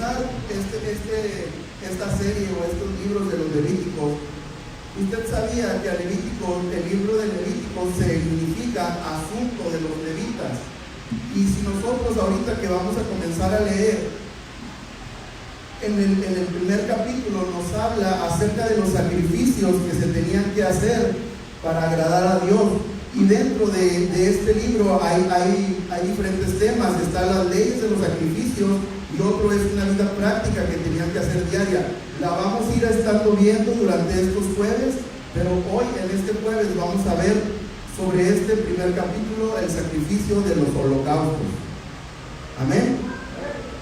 comenzar esta serie o estos libros de los Levíticos, usted sabía que el libro de Levíticos significa asunto de los levitas. Y si nosotros ahorita que vamos a comenzar a leer, en el primer capítulo nos habla acerca de los sacrificios que se tenían que hacer para agradar a Dios. Y dentro de este libro hay diferentes temas. Están las leyes de los sacrificios y otro es una vida práctica que tenían que hacer diaria. La vamos a ir estando viendo durante estos jueves, pero hoy en este jueves vamos a ver sobre este primer capítulo, el sacrificio de los holocaustos. Amén.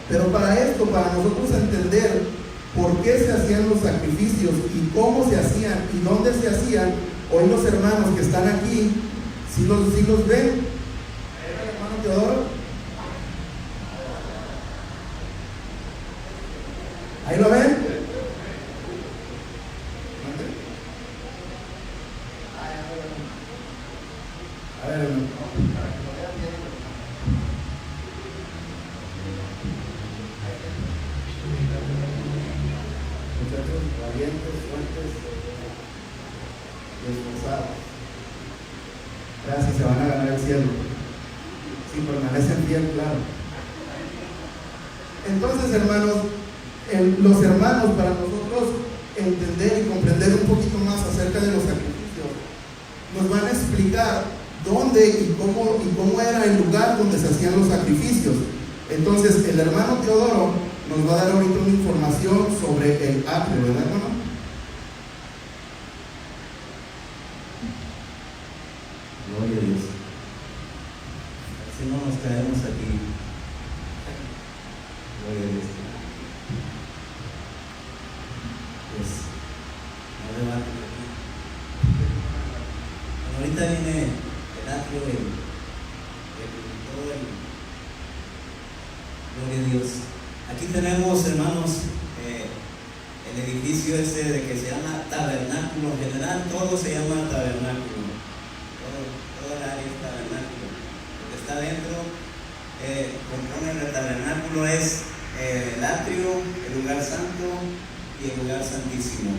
Pero para esto, para nosotros entender por qué se hacían los sacrificios y cómo se hacían y dónde se hacían, hoy los hermanos que están aquí, si los ven, hermano Teodoro, ¿ahí lo ven? A ver, muchachos valientes, fuertes y esforzados. Gracias, se van a ganar el cielo. Si permanecen bien, claro. Entonces, hermanos, los hermanos, para nosotros entender y comprender un poquito más acerca de los sacrificios, nos van a explicar dónde y cómo era el lugar donde se hacían los sacrificios. Entonces, el hermano Teodoro nos va a dar ahorita una información sobre el atrio, ¿verdad, hermano? Gloria a Dios. Si no nos caemos aquí. Gloria a Dios. Pues, no levanten aquí. Bueno, ahorita viene el atrio, todo el. Gloria a Dios. Aquí tenemos, hermanos, el edificio ese de que se llama tabernáculo. En general, todo se llama tabernáculo. Toda la área es tabernáculo. Lo que está dentro, componen el tabernáculo es el atrio, el lugar santo y el lugar santísimo.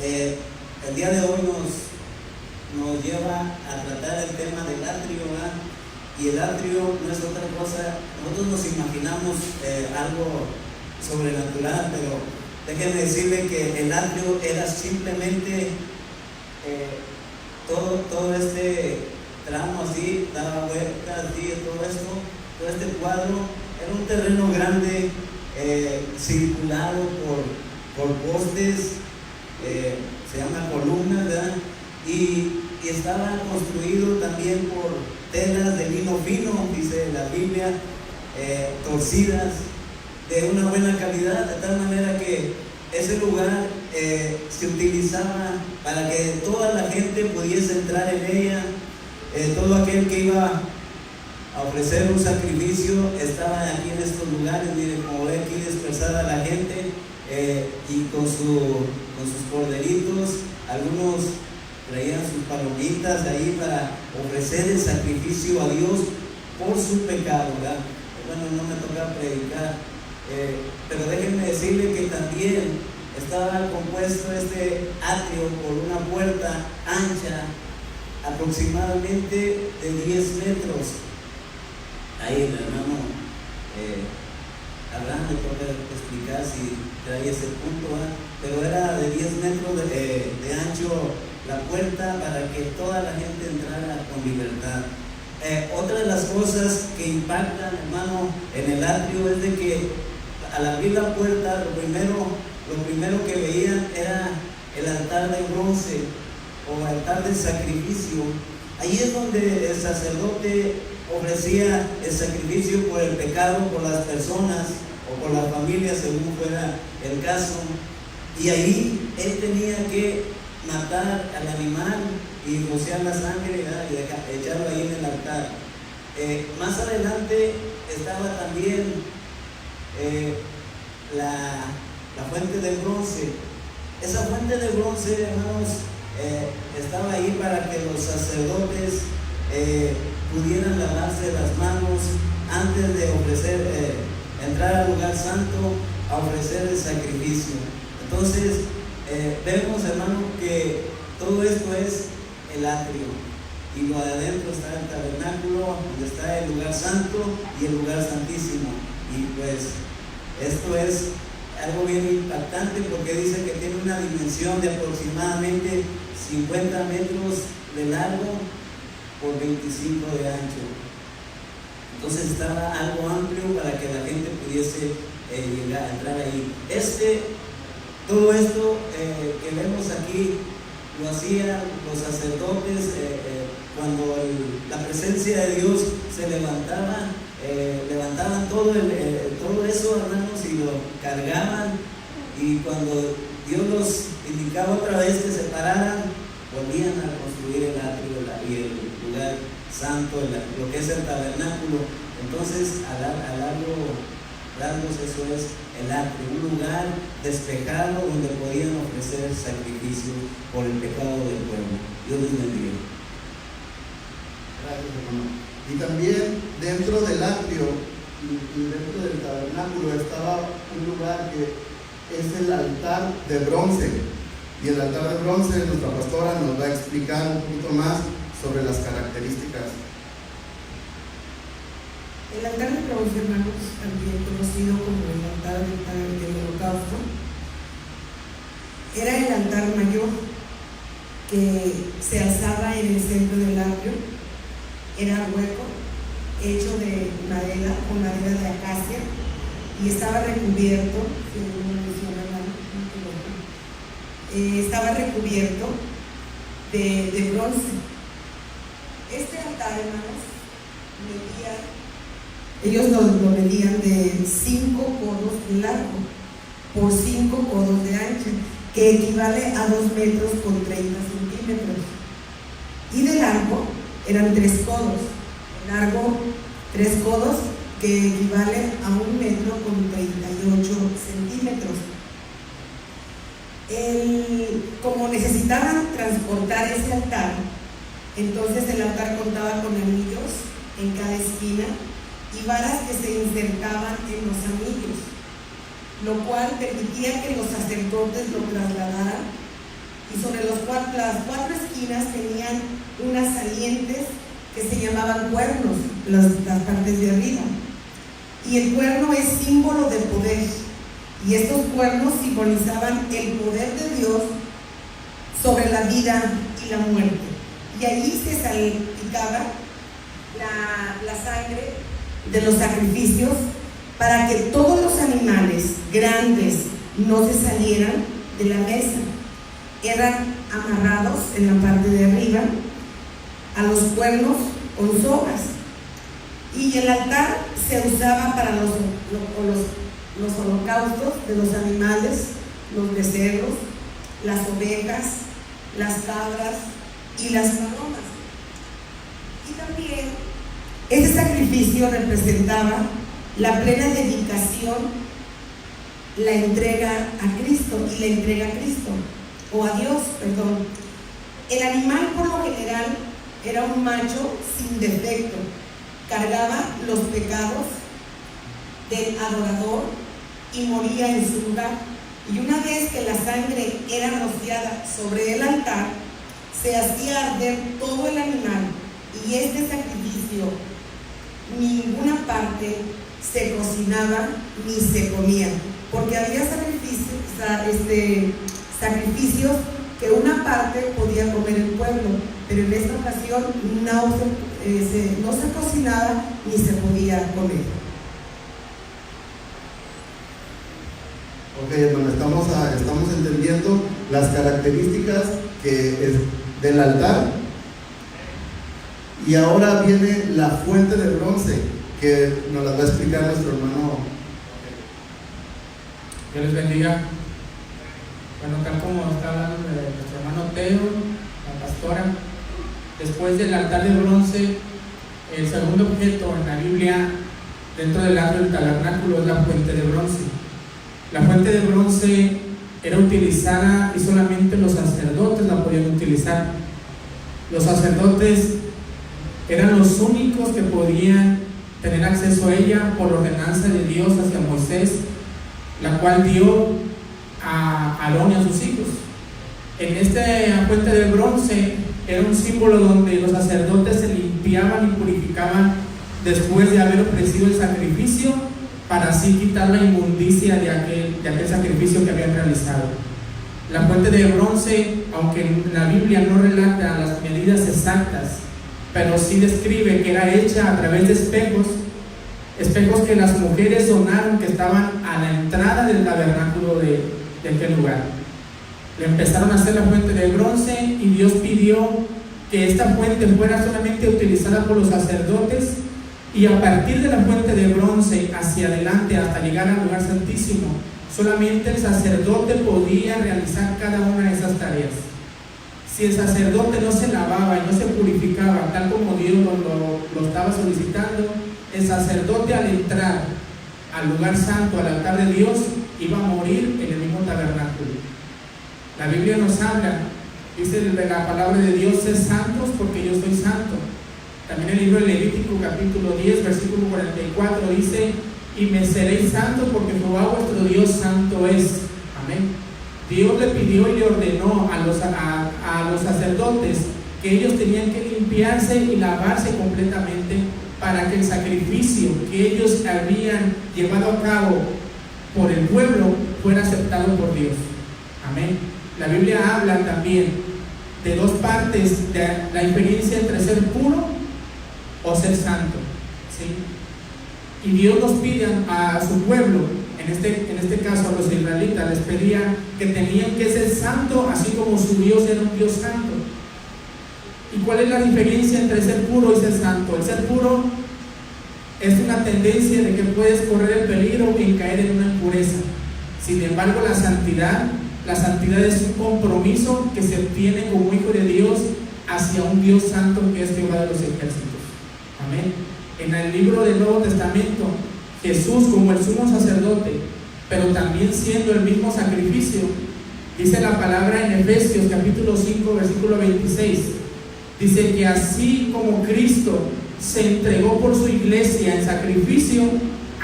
El día de hoy nos lleva a tratar el tema del atrio, ¿verdad? Y el atrio no es otra cosa. Nosotros nos imaginamos algo sobrenatural, pero déjenme decirle que el atrio era simplemente todo este tramo así, daba vueltas así, todo este cuadro era un terreno grande, circulado por postes, se llama columnas, ¿verdad? Y estaba construido también por telas de lino fino, dice la Biblia, torcidas, de una buena calidad, de tal manera que ese lugar se utilizaba para que toda la gente pudiese entrar en ella. Todo aquel que iba a ofrecer un sacrificio estaba aquí en estos lugares. Miren, como ve aquí dispersada la gente, y con sus corderitos. Algunos traían sus palomitas ahí para ofrecer el sacrificio a Dios por su pecado, ¿verdad? Bueno, no me toca predicar, pero déjenme decirle que también estaba compuesto este atrio por una puerta ancha aproximadamente de 10 metros. Ahí el hermano Abraham le toca explicar si traía ese punto, ¿verdad? Pero era de 10 metros de ancho la puerta para que toda la gente entrara con libertad. Otra de las cosas que impactan, hermano, en el atrio es de que al abrir la puerta, lo primero que veían era el altar de bronce o altar de sacrificio. Ahí es donde el sacerdote ofrecía el sacrificio por el pecado, por las personas o por la familia, según fuera el caso. Y ahí él tenía que matar al animal y rociar la sangre, ¿verdad? Y echarlo ahí en el altar. Más adelante estaba también la fuente de bronce. Esa fuente de bronce, hermanos, estaba ahí para que los sacerdotes pudieran lavarse las manos antes de ofrecer, entrar al lugar santo, a ofrecer el sacrificio. Entonces, vemos, hermano, que todo esto es el atrio, y lo de adentro está el tabernáculo, donde está el lugar santo y el lugar santísimo. Y pues esto es algo bien impactante, porque dice que tiene una dimensión de aproximadamente 50 metros de largo por 25 de ancho. Entonces estaba algo amplio para que la gente pudiese llegar a entrar ahí. Todo esto que vemos aquí lo hacían los sacerdotes cuando la presencia de Dios se levantaba. Levantaban todo eso, hermanos, y lo cargaban, y cuando Dios los indicaba otra vez que se pararan, volvían a construir el atrio y el lugar santo, lo que es el tabernáculo. Entonces, a largos eso es el atrio, un lugar despejado donde podían ofrecer sacrificios por el pecado del pueblo. Dios les bendiga. Gracias, hermano. Y también dentro del atrio y dentro del tabernáculo estaba un lugar que es el altar de bronce. Y el altar de bronce, nuestra pastora nos va a explicar un poquito más sobre las características. El altar de bronce, hermanos, también conocido como el altar del holocausto, era el altar mayor que se alzaba en el centro del atrio. Era hueco, hecho de madera, con madera de acacia, y estaba recubierto, estaba recubierto de bronce. Este altar, hermanos, ellos lo medían de 5 codos de largo por 5 codos de ancho, que equivale a 2 metros con 30 centímetros. Y de largo eran 3 codos, largo 3 codos, que equivale a 1 metro con 38 centímetros. Como necesitaban transportar ese altar, entonces el altar contaba con anillos en cada esquina y varas que se insertaban en los anillos, lo cual permitía que los sacerdotes lo trasladaran, y sobre las 4 esquinas tenían unas salientes que se llamaban cuernos, las partes de arriba. Y el cuerno es símbolo de poder, y estos cuernos simbolizaban el poder de Dios sobre la vida y la muerte. Y allí se salpicaba la sangre de los sacrificios para que todos los animales grandes no se salieran de la mesa. Eran amarrados en la parte de arriba a los cuernos con sogas, y el altar se usaba para los holocaustos de los animales, los becerros, las ovejas, las cabras y las palomas. Y también ese sacrificio representaba la plena dedicación, la entrega a Cristo y la entrega a Cristo, o a Dios, perdón. El animal por lo general era un macho sin defecto, cargaba los pecados del adorador y moría en su lugar. Y una vez que la sangre era rociada sobre el altar, se hacía arder todo el animal, y este sacrificio ninguna parte se cocinaba ni se comía, porque había sacrificios que una parte podía comer el pueblo, pero en esta ocasión no se cocinaba ni se podía comer. Ok, hermano, estamos entendiendo las características del altar, y ahora viene la fuente de bronce, que nos la va a explicar nuestro hermano. Dios les bendiga. Bueno, tal como está hablando de nuestro hermano Teo, la pastora, después del altar de bronce, el segundo objeto en la Biblia dentro del atrio del tabernáculo es la fuente de bronce. La fuente de bronce era utilizada y solamente los sacerdotes la podían utilizar. Los sacerdotes eran los únicos que podían tener acceso a ella por ordenanza de Dios hacia Moisés, la cual dio a Aarón y a sus hijos. En esta fuente de bronce era un símbolo donde los sacerdotes se limpiaban y purificaban después de haber ofrecido el sacrificio, para así quitar la inmundicia de aquel sacrificio que habían realizado. La fuente de bronce, aunque en la Biblia no relata las medidas exactas, pero sí describe que era hecha a través de espejos que las mujeres donaron, que estaban a la entrada del tabernáculo de aquel lugar. Le empezaron a hacer la fuente de bronce y Dios pidió que esta fuente fuera solamente utilizada por los sacerdotes, y a partir de la fuente de bronce hacia adelante hasta llegar al lugar santísimo, solamente el sacerdote podía realizar cada una de esas tareas. Si el sacerdote no se lavaba y no se purificaba tal como Dios lo estaba solicitando, el sacerdote al entrar al lugar santo, al altar de Dios, iba a morir en el mismo tabernáculo. La Biblia nos habla, dice la palabra de Dios: sed santos porque yo soy santo. También el libro de Levítico capítulo 10 versículo 44 dice: y me seréis santos porque Jehová vuestro Dios santo es. Amén. Dios le pidió y le ordenó a los sacerdotes que ellos tenían que limpiarse y lavarse completamente para que el sacrificio que ellos habían llevado a cabo por el pueblo fuera aceptado por Dios. Amén. La Biblia habla también de dos partes de la diferencia entre ser puro o ser santo, ¿sí? Y Dios nos pide a su pueblo, en este caso a los israelitas, les pedía que tenían que ser santos, así como su Dios era un Dios santo. ¿Y cuál es la diferencia entre ser puro y ser santo? El ser puro es una tendencia de que puedes correr el peligro en caer en una impureza. Sin embargo, la santidad es un compromiso que se obtiene como hijo de Dios hacia un Dios santo que es Jehová de los ejércitos. Amén. En el libro del Nuevo Testamento, Jesús como el sumo sacerdote, pero también siendo el mismo sacrificio, dice la palabra en Efesios capítulo 5 versículo 26, dice que así como Cristo se entregó por su iglesia en sacrificio,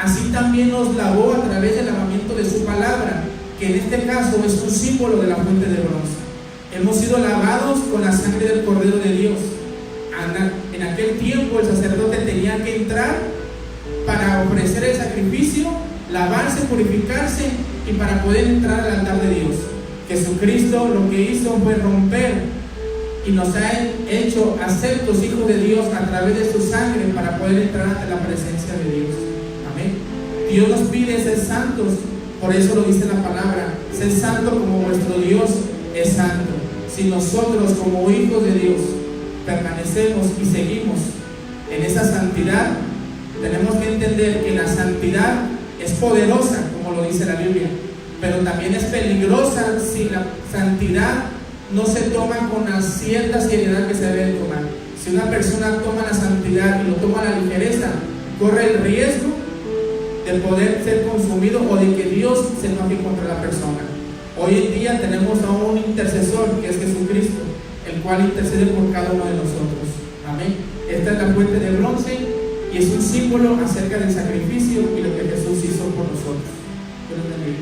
así también nos lavó a través del lavamiento de su palabra, que en este caso es un símbolo de la fuente de bronce. Hemos sido lavados con la sangre del Cordero de Dios. En aquel tiempo el sacerdote tenía que entrar para ofrecer el sacrificio, lavarse, purificarse y para poder entrar al altar de Dios. Jesucristo lo que hizo fue romper y nos ha hecho aceptos hijos de Dios a través de su sangre para poder entrar ante la presencia de Dios. Amén. Dios nos pide ser santos, por eso lo dice la palabra: sed santo como vuestro Dios es santo. Si nosotros como hijos de Dios permanecemos y seguimos en esa santidad, tenemos que entender que la santidad es poderosa, como lo dice la Biblia, pero también es peligrosa si la santidad no se toma con la cierta seriedad que se debe tomar. Si una persona toma la santidad y lo toma a la ligereza, corre el riesgo de poder ser consumido o de que Dios se enoje contra la persona. Hoy en día tenemos a un intercesor que es Jesucristo, el cual intercede por cada uno de nosotros. Amén. Esta es la fuente de bronce y es un símbolo acerca del sacrificio y lo que Jesús hizo por nosotros. Dios los bendiga.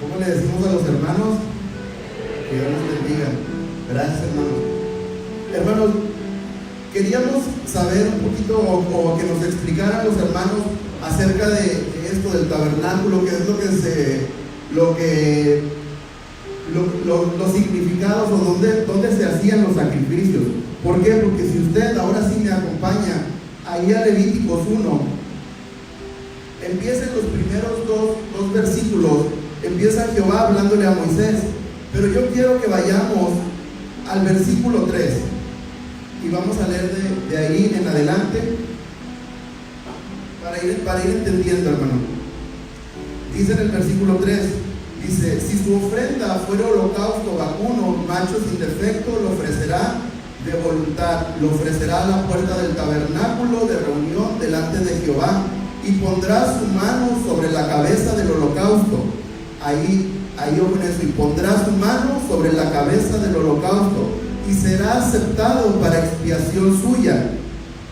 ¿Cómo le decimos a los hermanos? Que Dios los bendiga. Gracias, hermanos. Hermanos, queríamos saber un poquito o que nos explicaran los hermanos acerca de esto del tabernáculo, que es los significados o dónde se hacían los sacrificios. ¿Por qué? Porque si usted ahora sí me acompaña ahí a Levíticos 1, empieza en los primeros dos versículos, empieza Jehová hablándole a Moisés, pero yo quiero que vayamos al versículo 3 y vamos a leer de ahí en adelante para ir entendiendo, hermano. Dice en el versículo 3, dice: si su ofrenda fuera holocausto vacuno, macho sin defecto, lo ofrecerá de voluntad, lo ofrecerá a la puerta del tabernáculo de reunión delante de Jehová, y pondrá su mano sobre la cabeza del holocausto. Ahí ojo en eso: y pondrá su mano sobre la cabeza del holocausto, y será aceptado para expiación suya.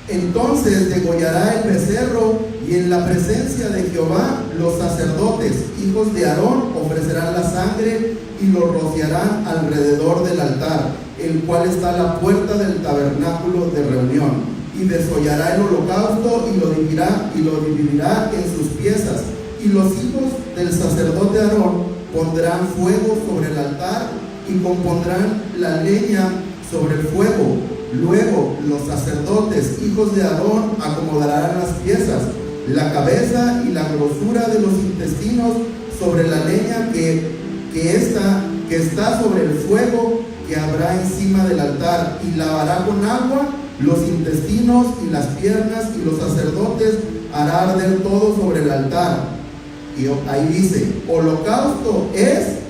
Entonces degollará el becerro, y en la presencia de Jehová los sacerdotes, hijos de Aarón, ofrecerán la sangre y lo rociarán alrededor del altar, el cual está a la puerta del tabernáculo de reunión. Y desollará el holocausto y lo dividirá en sus piezas. Y los hijos del sacerdote Aarón pondrán fuego sobre el altar y compondrán la leña sobre el fuego. Luego los sacerdotes, hijos de Aarón, acomodarán las piezas, la cabeza y la grosura de los intestinos sobre la leña que está sobre el fuego que habrá encima del altar, y lavará con agua los intestinos y las piernas, y los sacerdotes hará arder todo sobre el altar. Y ahí dice: holocausto es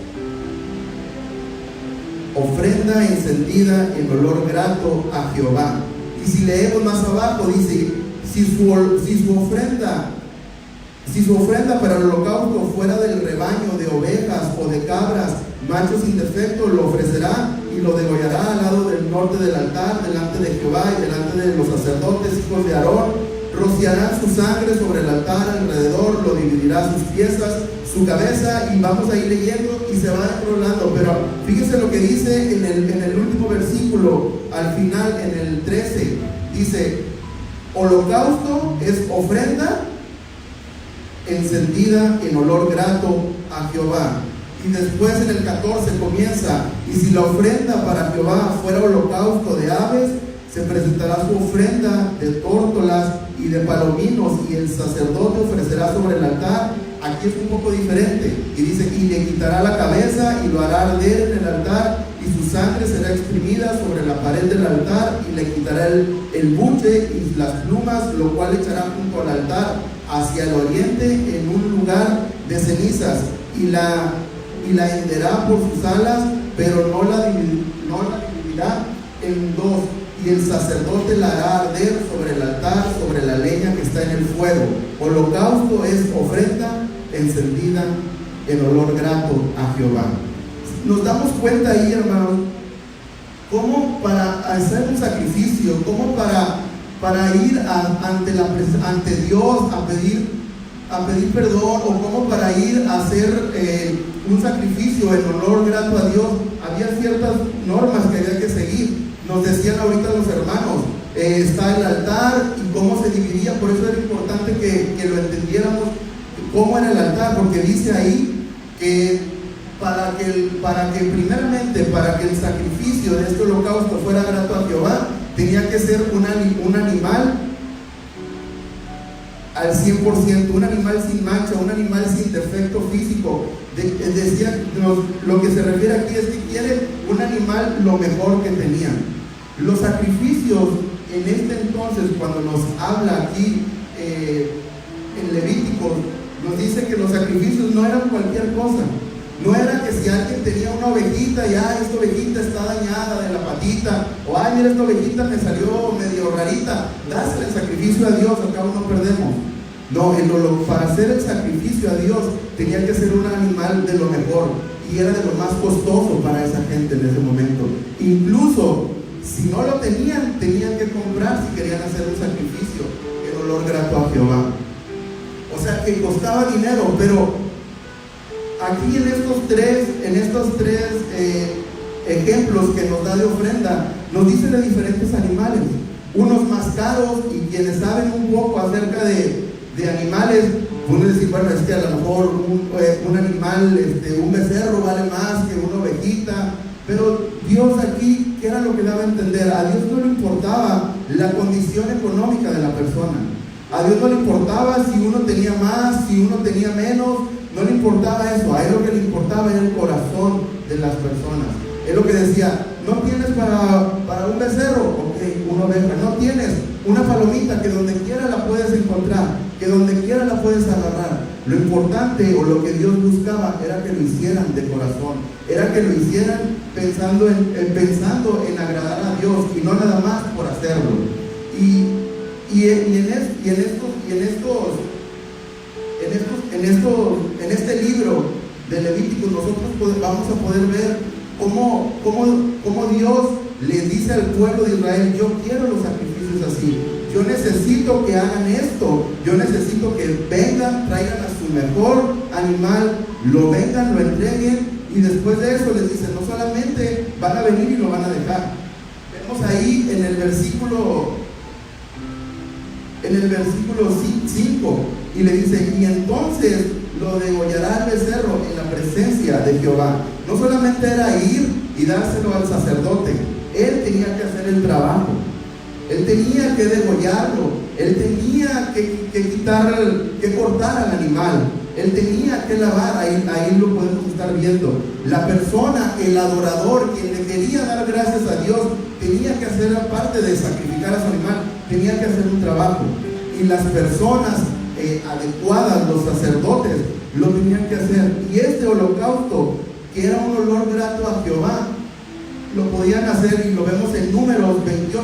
ofrenda encendida en olor grato a Jehová. Y si leemos más abajo, dice: si su ofrenda para el holocausto fuera del rebaño de ovejas o de cabras, macho sin defecto, lo ofrecerá y lo degollará al lado del norte del altar, delante de Jehová y delante de los sacerdotes, hijos de Aarón. Rociarán su sangre sobre el altar alrededor, lo dividirá sus piezas, su cabeza, y vamos a ir leyendo y se va enrolando. Pero fíjense lo que dice en el último versículo, al final, en el 13, dice: holocausto es ofrenda encendida en olor grato a Jehová. Y después en el 14 comienza: y si la ofrenda para Jehová fuera holocausto de aves, se presentará su ofrenda de tórtolas y de palominos, y el sacerdote ofrecerá sobre el altar. Aquí es un poco diferente, y dice: y le quitará la cabeza y lo hará arder en el altar, y su sangre será exprimida sobre la pared del altar, y le quitará el buche y las plumas, lo cual echará junto al altar hacia el oriente en un lugar de cenizas, y la henderá por sus alas, pero no la dividirá en dos. Y el sacerdote la hará arder sobre el altar, sobre la leña que está en el fuego. Holocausto es ofrenda encendida en olor grato a Jehová. Nos damos cuenta ahí, hermanos, cómo para hacer un sacrificio, cómo para ir ante Dios a pedir perdón, o cómo para ir a hacer un sacrificio en olor grato a Dios, había ciertas normas que había que seguir. Nos decían ahorita los hermanos, está el altar y cómo se dividía. Por eso era importante que lo entendiéramos, cómo era el altar, porque dice ahí que para que primeramente, para que el sacrificio de este holocausto fuera grato a Jehová, tenía que ser un animal al 100%, un animal sin mancha, un animal sin defecto físico. Decía, lo que se refiere aquí es que quiere un animal lo mejor que tenían. Los sacrificios en este entonces, cuando nos habla aquí en Levítico, nos dice que los sacrificios no eran cualquier cosa. No era que si alguien tenía una ovejita y esta ovejita está dañada de la patita, o mira, esta ovejita me salió medio rarita, dásele el sacrificio a Dios, al cabo no perdemos. No, para hacer el sacrificio a Dios tenía que ser un animal de lo mejor, y era de lo más costoso para esa gente en ese momento. Incluso si no lo tenían que comprar si querían hacer un sacrificio en olor grato a Jehová. O sea que costaba dinero. Pero aquí en estos tres ejemplos que nos da de ofrenda, nos dice de diferentes animales, unos más caros, y quienes saben un poco acerca de animales, pueden decir, bueno, es que a lo mejor un animal, un becerro vale más que una ovejita. Pero Dios aquí, ¿qué era lo que daba a entender? A Dios no le importaba la condición económica de la persona. A Dios no le importaba si uno tenía más, si uno tenía menos. No le importaba eso. A Él lo que le importaba era el corazón de las personas. Él lo que decía: no tienes para un becerro, ok, una oveja. No tienes una palomita, que donde quiera la puedes encontrar, que donde quiera la puedes agarrar. Lo importante, o lo que Dios buscaba, era que lo hicieran de corazón, era que lo hicieran pensando en agradar a Dios, y no nada más por hacerlo. En este libro de Levítico nosotros vamos a poder ver cómo Dios le dice al pueblo de Israel: yo quiero los sacrificios así, yo necesito que hagan esto, yo necesito que vengan, traigan a su mejor animal, lo vengan, lo entreguen, y después de eso les dice: no solamente van a venir y lo van a dejar. Vemos ahí en el versículo 5, y le dice: y entonces lo degollará el becerro en la presencia de Jehová. No solamente era ir y dárselo al sacerdote, él tenía que hacer el trabajo, él tenía que degollarlo, él tenía que cortar al animal, él tenía que lavar. Ahí lo podemos estar viendo. La persona, el adorador, quien le quería dar gracias a Dios, tenía que hacer, aparte de sacrificar a su animal, tenía que hacer un trabajo. Y las personas adecuadas, los sacerdotes, lo tenían que hacer. Y este holocausto, que era un olor grato a Jehová, lo podían hacer, y lo vemos en Números 28,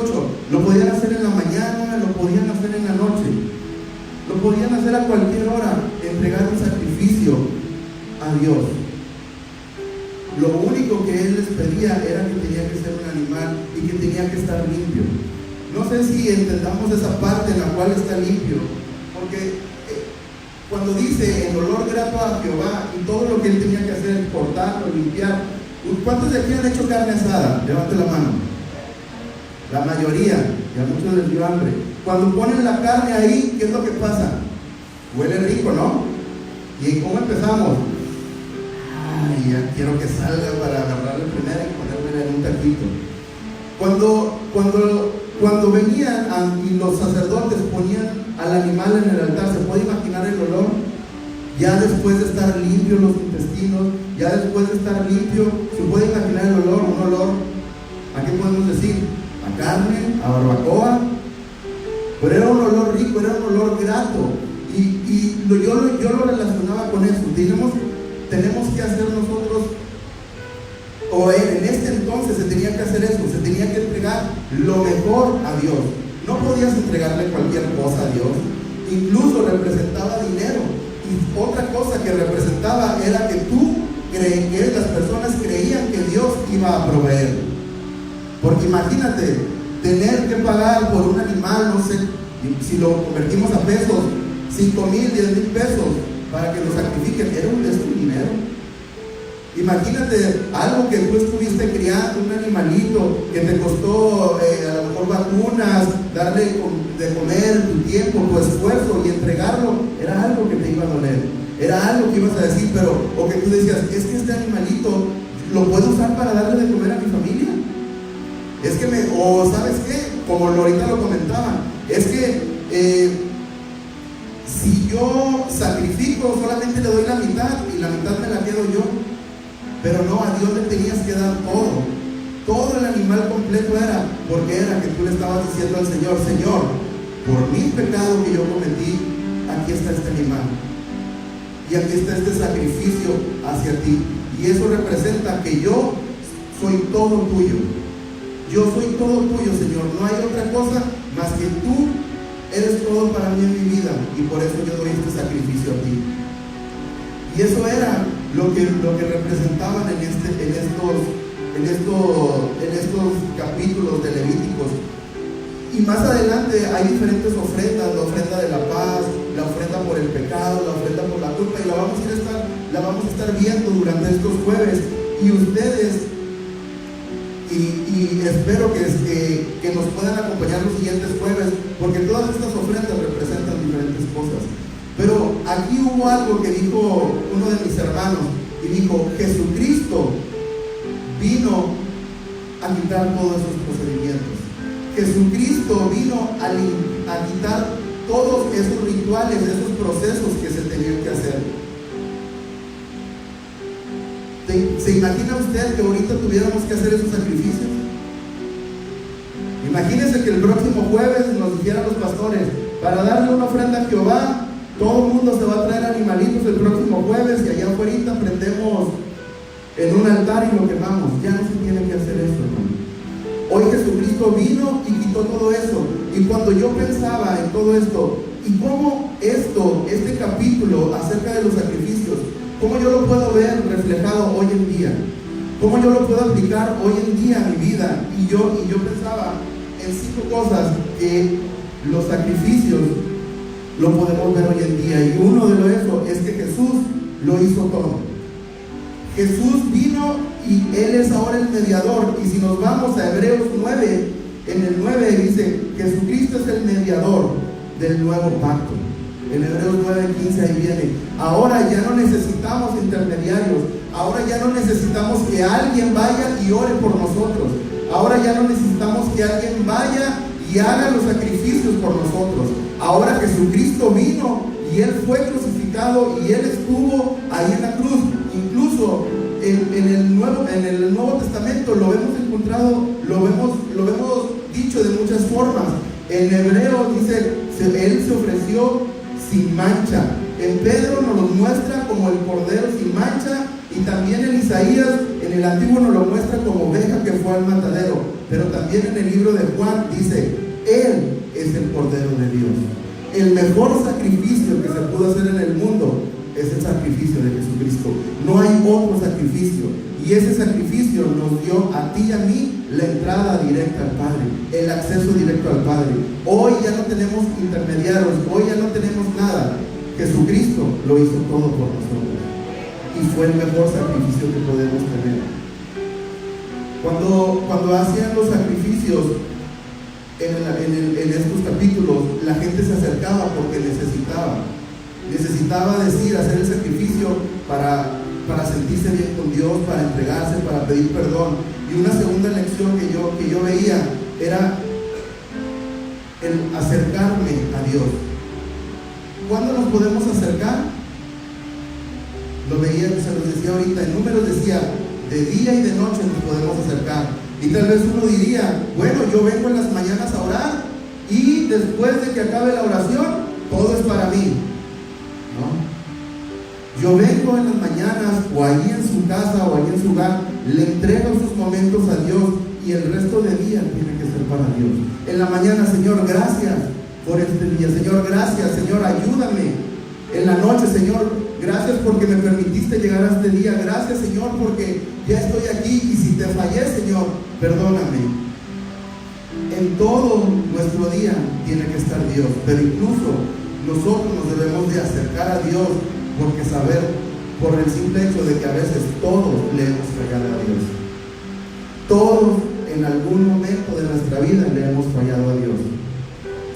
lo podían hacer en la mañana, lo podían hacer en la noche, lo podían hacer a cualquier hora, entregar un sacrificio a Dios. Lo único que él les pedía era que tenía que ser un animal y que tenía que estar limpio. No sé si entendamos esa parte en la cual está limpio, porque cuando dice el olor grato a Jehová, y todo lo que él tenía que hacer, cortarlo, limpiar. ¿Cuántos de aquí han hecho carne asada? Levante la mano. La mayoría, y a muchos les dio hambre. Cuando ponen la carne ahí, ¿qué es lo que pasa? Huele rico, ¿no? ¿Y cómo empezamos? Ay, ya quiero que salga para agarrarle primero y ponerle en un taquito. Cuando venían y los sacerdotes ponían al animal en el altar, ¿se puede imaginar el olor? Ya después de estar limpios los intestinos, ya después de estar limpio, ¿se puede imaginar el olor? Un olor, ¿a qué podemos decir? A carne, a barbacoa. Pero era un olor rico, era un olor grato. Yo lo relacionaba con eso. Tenemos que hacer nosotros, o en este entonces se tenía que hacer eso, se tenía que entregar lo mejor a Dios. No podías entregarle cualquier cosa a Dios. Incluso representaba dinero. Y otra cosa que representaba era que las personas creían que Dios iba a proveer. Porque imagínate, tener que pagar por un animal, no sé, si lo convertimos a pesos, 5,000, 10,000 pesos para que lo sacrifiquen, era un dinero. Imagínate algo que tú estuviste criando, un animalito que te costó a lo mejor vacunas, darle de comer, tu tiempo, tu esfuerzo, y entregarlo, era algo que te iba a doler, era algo que ibas a decir, o que tú decías: es que este animalito lo puedo usar para darle de comer a mi familia. Es que o ¿sabes qué? Como ahorita lo comentaban, es que si yo sacrifico, solamente le doy la mitad y la mitad me la quedo yo. Pero no, a Dios le tenías que dar todo el animal completo. Era porque era que tú le estabas diciendo al Señor: Señor, por mi pecado que yo cometí, aquí está este animal, y aquí está este sacrificio hacia ti. Y eso representa que yo soy todo tuyo. Yo soy todo tuyo, Señor. No hay otra cosa más que tú eres todo para mí en mi vida, y por eso yo doy este sacrificio a ti. Y eso era lo que representaban en estos capítulos de Levíticos. Y más adelante hay diferentes ofrendas: la ofrenda de la paz, la ofrenda por el pecado, la ofrenda por la culpa, y la vamos a estar viendo durante estos jueves. Y ustedes, y espero que nos puedan acompañar los siguientes jueves, porque todas estas ofrendas representan diferentes cosas. Pero aquí hubo algo que dijo uno de mis hermanos, y dijo: Jesucristo vino a quitar todos esos procedimientos. Jesucristo vino a quitar todos esos rituales, esos procesos que se tenían que hacer. ¿Se imagina usted que ahorita tuviéramos que hacer esos sacrificios? Imagínense que el próximo jueves nos dijeran los pastores: para darle una ofrenda a Jehová, todo el mundo se va a traer animalitos el próximo jueves, y allá afuera prendemos en un altar y lo quemamos. Ya no se tiene que hacer eso, hermano. Hoy Jesucristo vino y quitó todo eso. Y cuando yo pensaba en todo esto, y cómo este capítulo acerca de los sacrificios, cómo yo lo puedo ver reflejado hoy en día, ¿Cómo yo lo puedo aplicar hoy en día a mi vida? Y yo pensaba en 5 cosas que los sacrificios lo podemos ver hoy en día. Y uno de eso es que Jesús lo hizo todo. Jesús vino y Él es ahora el mediador. Y si nos vamos a Hebreos 9, en el 9 dice: Jesucristo es el mediador del nuevo pacto. En Hebreos 9:15 ahí viene: ahora ya no necesitamos intermediarios, ahora ya no necesitamos que alguien vaya y ore por nosotros, ahora ya no necesitamos que alguien vaya y haga los sacrificios por nosotros. Ahora Jesucristo vino y Él fue crucificado y Él estuvo ahí en la cruz. Incluso en el Nuevo Testamento lo hemos encontrado, lo hemos dicho de muchas formas. En Hebreo dice: Él se ofreció sin mancha. En Pedro nos lo muestra como el cordero sin mancha, y también en Isaías, en el Antiguo, nos lo muestra como oveja que fue al matadero. Pero también en el libro de Juan dice: Él es el Cordero de Dios. El mejor sacrificio que se pudo hacer en el mundo es el sacrificio de Jesucristo. No hay otro sacrificio, y ese sacrificio nos dio a ti y a mí la entrada directa al Padre, el acceso directo al Padre. Hoy ya no tenemos intermediarios, hoy ya no tenemos nada. Jesucristo lo hizo todo por nosotros, y fue el mejor sacrificio que podemos tener. Cuando hacían los sacrificios en estos capítulos, la gente se acercaba porque necesitaba hacer el sacrificio para sentirse bien con Dios, para entregarse, para pedir perdón. Y una segunda lección que yo veía era el acercarme a Dios. ¿Cuándo nos podemos acercar? Lo veía, se los decía ahorita, en Números decía: de día y de noche nos podemos acercar. Y tal vez uno diría: bueno, yo vengo en las mañanas a orar, y después de que acabe la oración, todo es para mí. ¿No? Yo vengo en las mañanas, o allí en su casa, o allí en su hogar, le entrego sus momentos a Dios, y el resto del día tiene que ser para Dios. En la mañana: Señor, gracias por este día. Señor, gracias. Señor, ayúdame. En la noche: Señor, gracias porque me permitiste llegar a este día. Gracias, Señor, porque ya estoy aquí, y si te fallé, Señor, perdóname. En todo nuestro día tiene que estar Dios, pero incluso nosotros nos debemos de acercar a Dios, porque por el simple hecho de que a veces todos le hemos fallado a Dios. Todos en algún momento de nuestra vida le hemos fallado a Dios.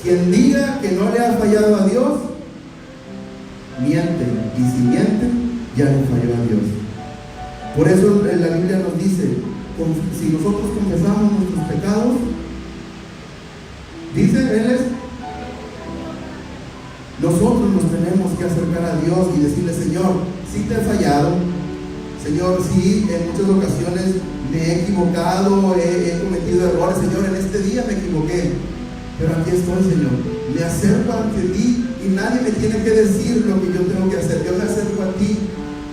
Quien diga que no le ha fallado a Dios, miente, y si miente, ya le falló a Dios. Por eso la Biblia nos dice: si nosotros confesamos nuestros pecados, dice nosotros nos tenemos que acercar a Dios y decirle: Señor, sí te he fallado, Señor, sí, en muchas ocasiones me he equivocado, he cometido errores, Señor, en este día me equivoqué, pero aquí estoy, Señor, me acerco ante ti, y nadie me tiene que decir lo que yo tengo que hacer. Yo me acerco a ti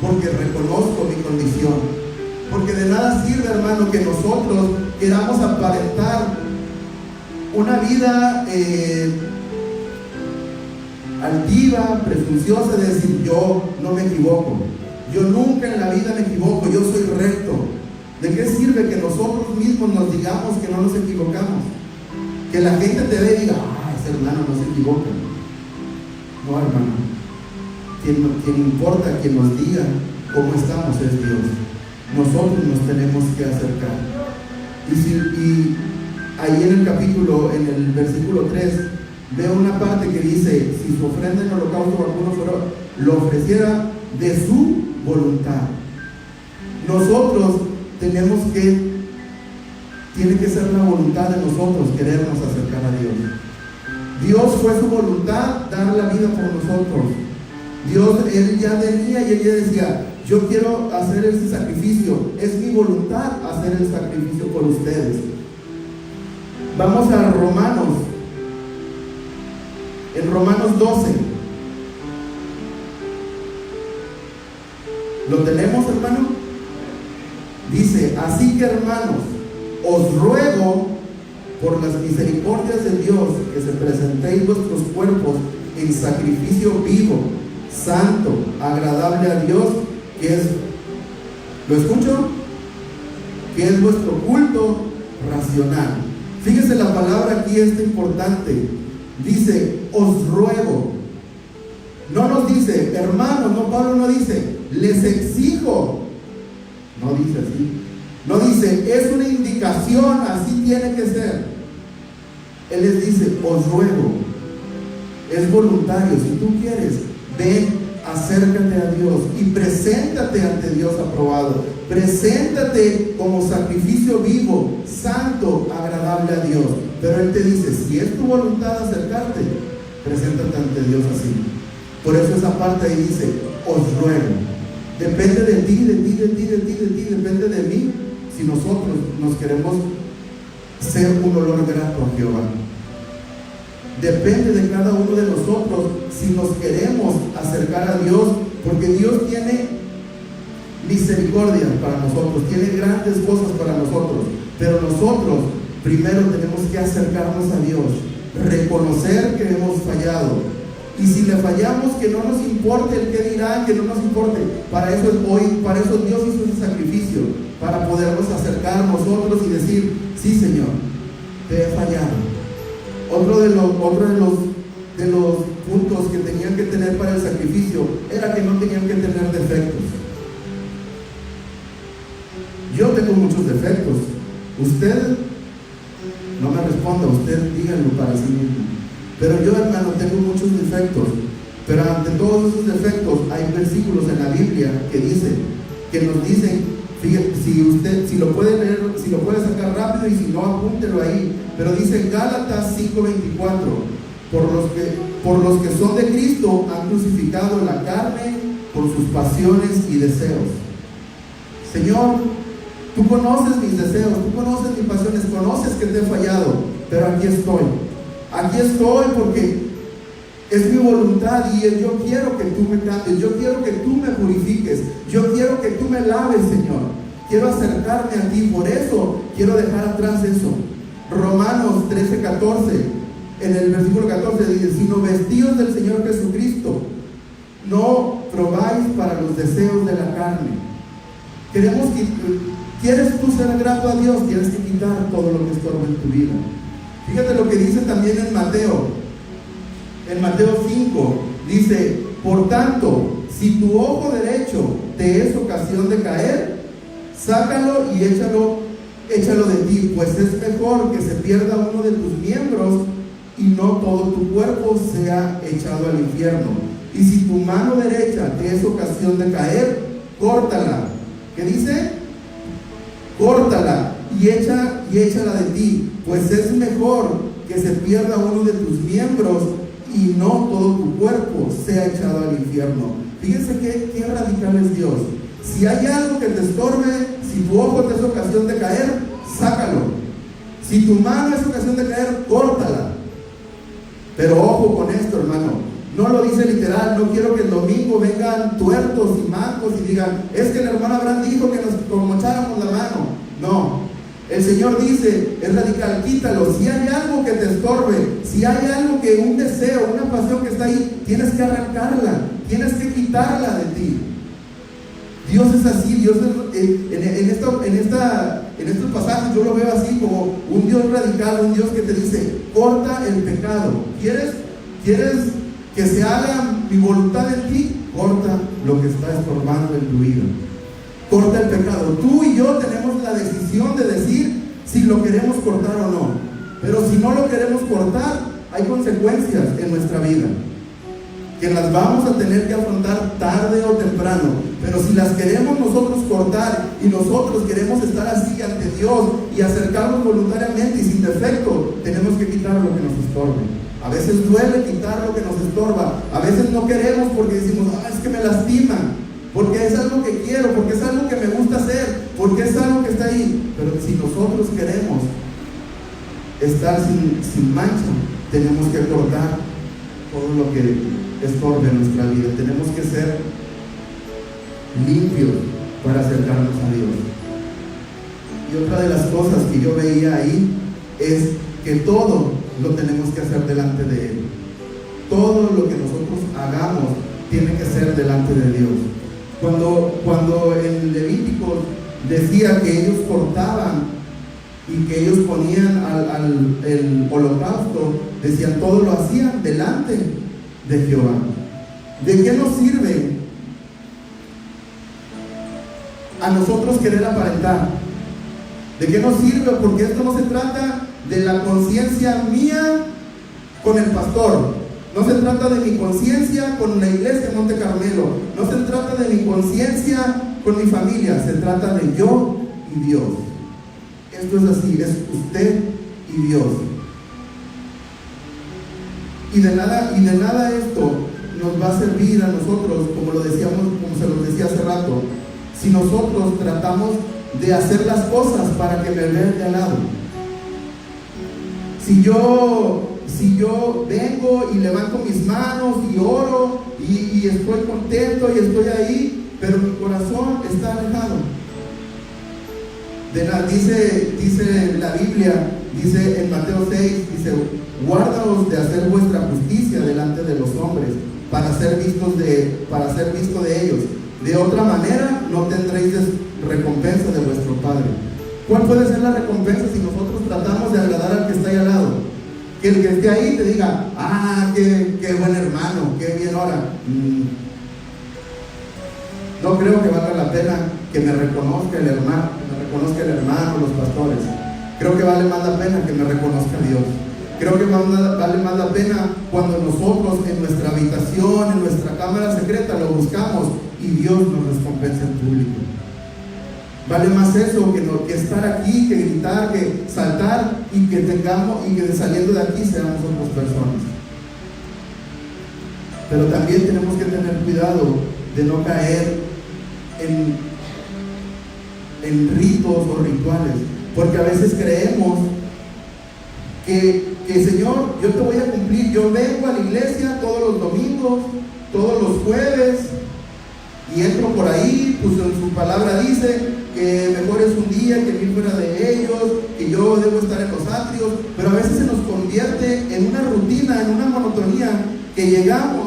porque reconozco mi condición. Porque de nada sirve, hermano, que nosotros queramos aparentar una vida altiva, presunciosa, de decir: yo no me equivoco, yo nunca en la vida me equivoco, yo soy recto. ¿De qué sirve que nosotros mismos nos digamos que no nos equivocamos? Que la gente te ve y diga: ese hermano no se equivoca. No, hermano, quien importa, quien nos diga cómo estamos, es Dios. Nosotros nos tenemos que acercar. Y ahí en el capítulo, en el versículo 3, veo una parte que dice: si su ofrenda en holocausto alguno lo ofreciera de su voluntad. Nosotros tiene que ser la voluntad de nosotros querernos acercar a Dios. Dios fue su voluntad dar la vida por nosotros. Dios, Él ya venía y Él ya decía: yo quiero hacer ese sacrificio, es mi voluntad hacer el sacrificio por ustedes. Vamos a Romanos, en Romanos 12. ¿Lo tenemos, hermano? Dice: así que, hermanos, os ruego por las misericordias de Dios que se presentéis vuestros cuerpos en sacrificio vivo, santo, agradable a Dios, que es, ¿lo escucho? que es vuestro culto racional. Fíjese, la palabra aquí es importante. Dice, os ruego. No nos dice, hermanos, no, Pablo no dice, les exijo. No dice así. No dice, es una indicación, así tiene que ser. Él les dice, os ruego. Es voluntario. Si tú quieres, ven, acércate a Dios y preséntate ante Dios aprobado. Preséntate como sacrificio vivo, santo, agradable a Dios. Pero Él te dice, si es tu voluntad acercarte, preséntate ante Dios así. Por eso esa parte ahí dice, os ruego. Depende de ti, depende de mí, si nosotros nos queremos ser un olor grato a Jehová. Depende de cada uno de nosotros si nos queremos acercar a Dios, porque Dios tiene misericordia para nosotros, tiene grandes cosas para nosotros, pero nosotros primero tenemos que acercarnos a Dios, reconocer que hemos fallado, y si le fallamos, que no nos importe el que dirán, que no nos importe. Para eso Dios hizo ese sacrificio, para podernos acercar nosotros y decir, sí, Señor, te he fallado. Otro de los puntos que tenían que tener para el sacrificio era que no tenían que tener defectos. Yo tengo muchos defectos. Usted no me responda, usted díganlo para sí mismo. Pero yo, hermano, tengo muchos defectos. Pero ante todos esos defectos hay versículos en la Biblia que nos dicen, fíjate, si lo puede leer, si lo puede sacar rápido, y si no, apúntelo ahí. Pero dice Gálatas 5:24, por los que son de Cristo han crucificado la carne con sus pasiones y deseos. Señor, tú conoces mis deseos, tú conoces mis pasiones, conoces que te he fallado, pero aquí estoy. Aquí estoy porque es mi voluntad y yo quiero que tú me cambies, yo quiero que tú me purifiques, yo quiero que tú me laves, Señor. Quiero acercarme a ti, por eso quiero dejar atrás eso. Romanos 13:14, en el versículo 14 dice, sino vestidos del Señor Jesucristo, no probáis para los deseos de la carne. ¿Quieres tú ser grato a Dios? Tienes que quitar todo lo que estorba en tu vida. Fíjate lo que dice también en Mateo 5, dice, por tanto, si tu ojo derecho te es ocasión de caer, sácalo y échalo de ti, pues es mejor que se pierda uno de tus miembros y no todo tu cuerpo sea echado al infierno. Y si tu mano derecha te es ocasión de caer, córtala. ¿Qué dice? Córtala y échala de ti, pues es mejor que se pierda uno de tus miembros y no todo tu cuerpo sea echado al infierno. Fíjense qué radical es Dios. Si hay algo que te estorbe, si tu ojo te es ocasión de caer, sácalo. Si tu mano es ocasión de caer, córtala. Pero ojo con esto, hermano. No lo dice literal. No quiero que el domingo vengan tuertos y mancos y digan, es que el hermano Abraham dijo que nos mocháramos la mano. No. El Señor dice, es radical, quítalo. Si hay algo que te estorbe, si hay algo que, un deseo, una pasión que está ahí, tienes que arrancarla, tienes que quitarla de ti. Dios es así. Dios es, en estos pasajes yo lo veo así como un Dios radical, un Dios que te dice, corta el pecado. ¿Quieres que se haga mi voluntad en ti? Corta lo que está estorbando en tu vida. Corta el pecado. Tú y yo tenemos la decisión de decir si lo queremos cortar o no. Pero si no lo queremos cortar, hay consecuencias en nuestra vida que las vamos a tener que afrontar tarde o temprano. Pero si las queremos nosotros cortar y nosotros queremos estar así ante Dios y acercarnos voluntariamente y sin defecto, tenemos que quitar lo que nos estorbe. A veces duele quitar lo que nos estorba. A veces no queremos porque decimos, es que me lastima, porque es algo que quiero, porque es algo que me gusta hacer, porque es algo que está ahí. Pero si nosotros queremos estar sin mancha, tenemos que cortar todo lo que estorbe en nuestra vida. Tenemos que ser limpios para acercarnos a Dios. Y otra de las cosas que yo veía ahí es que todo lo tenemos que hacer delante de Él. Todo lo que nosotros hagamos tiene que ser delante de Dios. Cuando en Levítico decía que ellos cortaban y que ellos ponían el holocausto, decían, todo lo hacían delante de Jehová. ¿De qué nos sirve a nosotros querer aparentar? ¿De qué nos sirve? Porque esto no se trata de la conciencia mía con el pastor, no se trata de mi conciencia con la iglesia de Monte Carmelo, no se trata de mi conciencia con mi familia, se trata de yo y Dios. Esto es así, es usted y Dios. Y de nada esto nos va a servir a nosotros, como lo decíamos, como se los decía hace rato, si nosotros tratamos de hacer las cosas para que me vean de al lado. Si yo vengo y levanto mis manos y oro y estoy contento y estoy ahí, pero mi corazón está alejado. Dice la Biblia, dice en Mateo 6, dice, guardaos de hacer vuestra justicia delante de los hombres, para ser visto de ellos. De otra manera no tendréis recompensa de vuestro Padre. ¿Cuál puede ser la recompensa si nosotros tratamos de agradar al que está ahí al lado? Que el que esté ahí te diga, qué buen hermano, qué bien ora. No creo que valga la pena que me reconozca el hermano, los pastores. Creo que vale más la pena que me reconozca Dios. Creo que vale más la pena cuando nosotros en nuestra habitación, en nuestra cámara secreta lo buscamos y Dios nos recompensa en público. Vale más eso que estar aquí, que gritar, que saltar y que saliendo de aquí seamos otras personas. Pero también tenemos que tener cuidado de no caer en ritos o rituales, porque a veces creemos que Señor, yo te voy a cumplir, yo vengo a la iglesia todos los domingos, todos los jueves, y entro por ahí, pues en su palabra dice que mejor es un día que 1000 fuera de ellos, que yo debo estar en los atrios, pero a veces se nos convierte en una rutina, en una monotonía, que llegamos,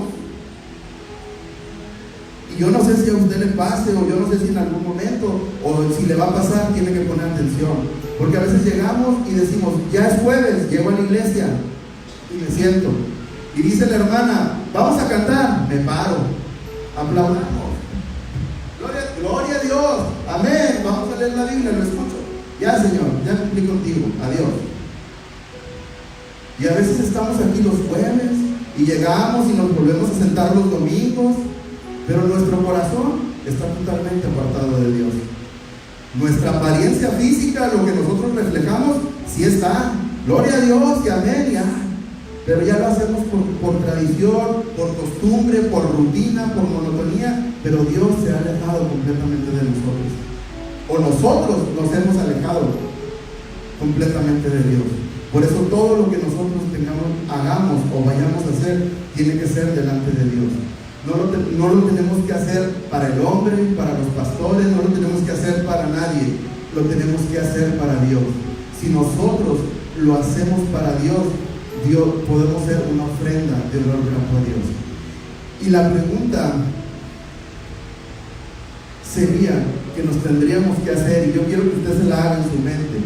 y yo no sé si a usted le pase, o yo no sé si en algún momento, o si le va a pasar, tiene que poner atención, porque a veces llegamos y decimos, ya es jueves, llego a la iglesia, y me siento, y dice la hermana, vamos a cantar, me paro, aplaudamos, gloria a Dios, amén, vamos a leer la Biblia, lo escucho, ya Señor, ya cumplí contigo, adiós. Y a veces estamos aquí los jueves, y llegamos y nos volvemos a sentar los domingos, pero nuestro corazón está totalmente apartado de Dios. Nuestra apariencia física, lo que nosotros reflejamos, sí está, gloria a Dios y amén, y pero ya lo hacemos por tradición, por costumbre, por rutina, por monotonía, pero Dios se ha alejado completamente de nosotros, o nosotros nos hemos alejado completamente de Dios. Por eso todo lo que nosotros hagamos o vayamos a hacer, tiene que ser delante de Dios. No lo tenemos que hacer para el hombre, para los pastores, no lo tenemos que hacer para nadie, lo tenemos que hacer para Dios. Si nosotros lo hacemos para Dios, podemos ser una ofrenda de olor grato a Dios. Y la pregunta sería que nos tendríamos que hacer, y yo quiero que usted se la haga en su mente: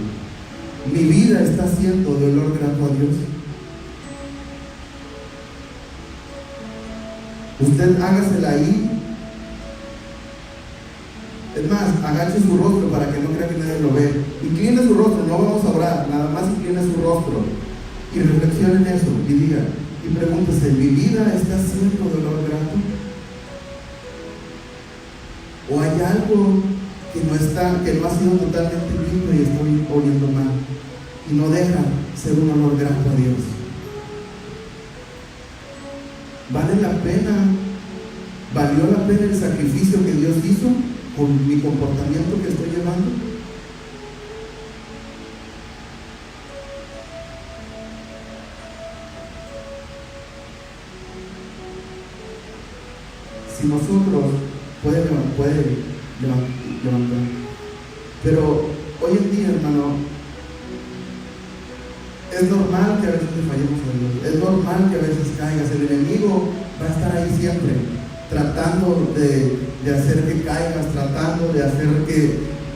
¿mi vida está siendo de olor grato a Dios? Usted hágasela ahí. Es más, agache su rostro para que no crea que nadie lo ve. Incline su rostro, no vamos a orar, nada más incline su rostro y reflexione en eso y diga, y pregúntese: ¿mi vida está siendo de olor grato? ¿O hay algo que no ha sido totalmente limpio y estoy oliendo mal y no deja ser un olor grato a Dios? ¿Valió la pena el sacrificio que Dios hizo con mi comportamiento que estoy llevando? Si nosotros puede levantar, pero hoy en día, hermano, es normal que a veces le fallemos a Dios, es normal que a veces caigas. El enemigo va a estar ahí siempre, tratando de hacer que caigas, tratando de hacer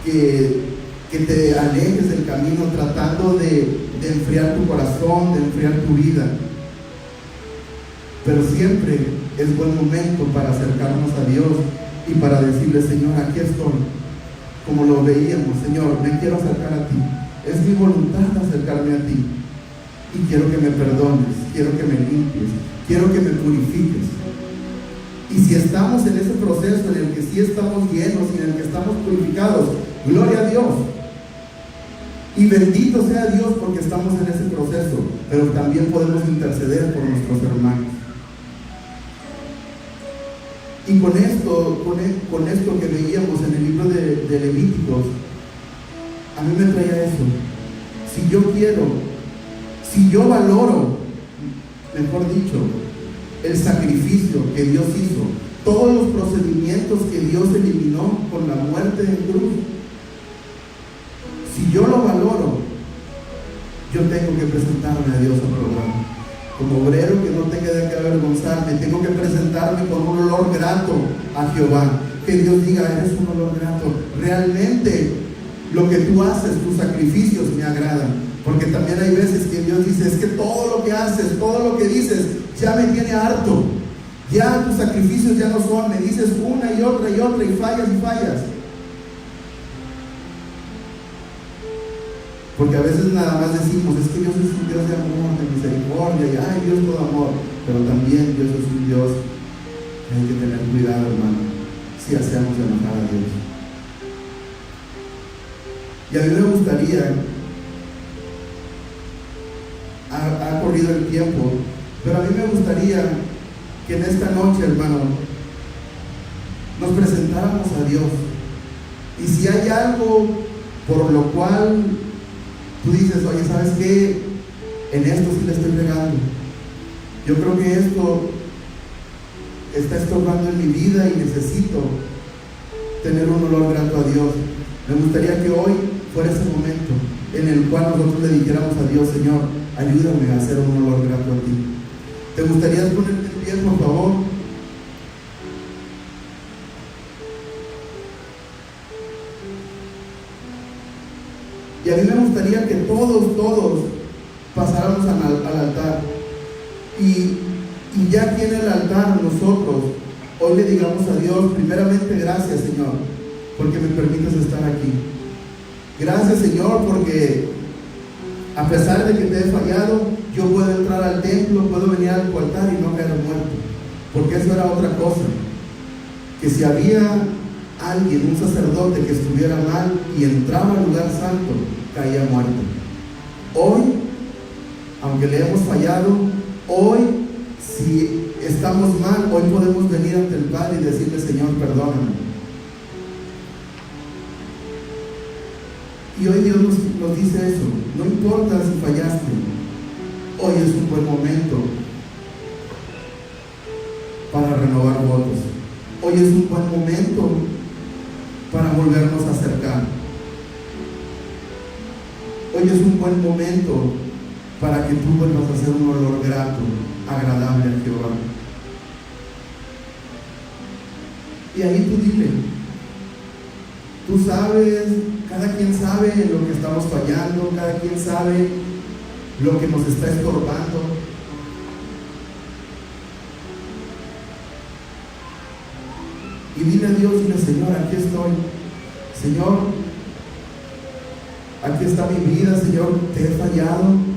que te alejes del camino, tratando de enfriar tu corazón, de enfriar tu vida. Pero siempre es buen momento para acercarnos a Dios y para decirle: Señor, aquí estoy. Como lo veíamos: Señor, me quiero acercar a ti. Es mi voluntad acercarme a ti. Y quiero que me perdones, quiero que me limpies, quiero que me purifiques. Y si estamos en ese proceso en el que sí estamos llenos y en el que estamos purificados, gloria a Dios. Y bendito sea Dios porque estamos en ese proceso, pero también podemos interceder por nuestros hermanos. Y con esto que veíamos en el libro de Levíticos, a mí me traía eso. Si yo quiero, si yo valoro, mejor dicho, el sacrificio que Dios hizo, todos los procedimientos que Dios eliminó con la muerte en cruz, si yo lo valoro, yo tengo que presentarme a Dios al programa. Como obrero que no tenga de qué avergonzarme, tengo que presentarme con un olor grato a Jehová. Que Dios diga: eres un olor grato. Realmente lo que tú haces, tus sacrificios me agradan. Porque también hay veces que Dios dice: es que todo lo que haces, todo lo que dices, ya me tiene harto. Ya tus sacrificios ya no son, me dices una y otra y fallas y fallas. Porque a veces nada más decimos: es que Dios es un Dios de amor, de misericordia, y ay, Dios todo amor. Pero también Dios es un Dios que hay que tener cuidado, hermano, si hacemos enojar a Dios. Y a mí me gustaría, ha corrido el tiempo, pero a mí me gustaría que en esta noche, hermano, nos presentáramos a Dios. Y si hay algo por lo cual tú dices: oye, ¿sabes qué? En esto sí le estoy regando. Yo creo que esto está estorbando en mi vida y necesito tener un olor grato a Dios. Me gustaría que hoy fuera ese momento en el cual nosotros le dijéramos a Dios: Señor, ayúdame a hacer un olor grato a ti. ¿Te gustaría ponerte en pie, por favor? Y a mí me gustaría que todos pasáramos al altar. Y ya aquí en el altar nosotros hoy le digamos a Dios: primeramente, gracias, Señor, porque me permites estar aquí. Gracias, Señor, porque a pesar de que te he fallado, yo puedo entrar al templo, puedo venir al altar y no caer muerto. Porque eso era otra cosa. Que si había alguien, un sacerdote que estuviera mal y entraba al lugar santo, caía muerto. Hoy, aunque le hemos fallado, hoy, si estamos mal, hoy podemos venir ante el Padre y decirle: Señor, perdóname. Y hoy Dios nos dice eso: no importa si fallaste, hoy es un buen momento para renovar votos. Hoy es un buen momento para volvernos a acercar. Hoy es un buen momento para que tú vuelvas a hacer un olor grato, agradable a Jehová. Y ahí tú dile, tú sabes, cada quien sabe en lo que estamos fallando, cada quien sabe lo que nos está estorbando. Y dile a Dios, dile: Señor, aquí estoy. Señor, aquí está mi vida. Señor, te he fallado.